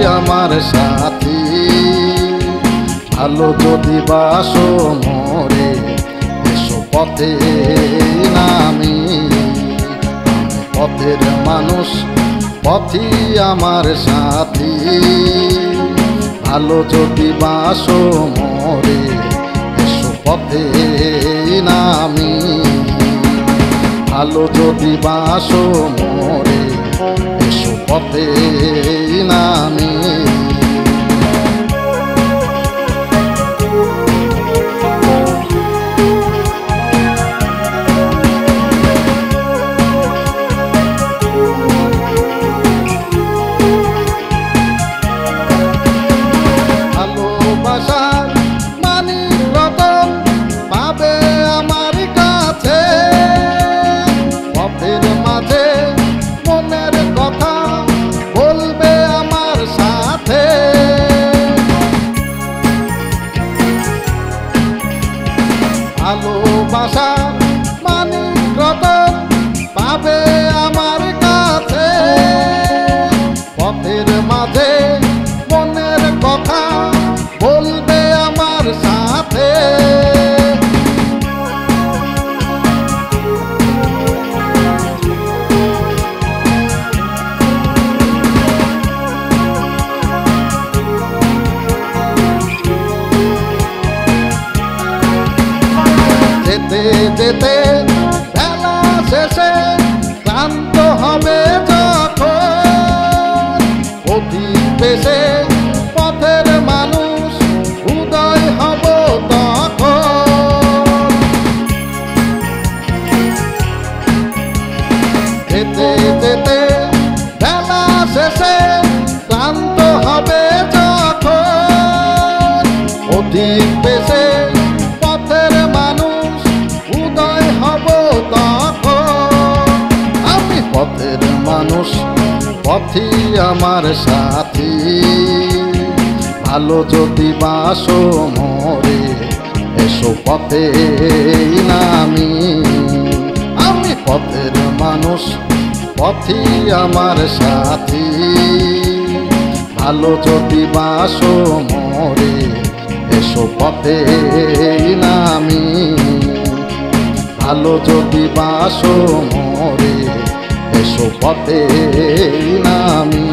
আমার সাথী। ভালো যদি বাসো মোরে এসো পথে নামি। পথের মানুষ পথই আমার সাথী। ভালো যদি বাসো মোরে এসো পথে নামি। ভালো যদি বাসো মোরে এসো পথে নামি। ভালোবাসার মানিক রতন পাবে আমার কাছে। পথের মাঝে মনের কথা বলবে আমার সাথে। ভালোবাসার মানিক রতন পাবে আমার কাছে। পথের মাঝে মনের কথা বলবে আমার সাথে। যেতে যেতে বেলা শেষে ক্লান্ত হবে যখন। অধিক বেশে পথের মানুষ উদয় হব তখন। যেতে যেতে বেলা শেষে ক্লান্ত হবে যখন। অধিক বেশে পথের মানুষ উদয় হব তখন। আমি পথের মানুষ পথই আমার সাথী। ভালো যদি বাসো মোরে এসো পথে নামি। আমি পথের মানুষ পথই আমার সাথী। ভালো যদি বাসো মোরে এসো পথে নামি। ভালো যদি বাসো মোরে এসো পথে নামি।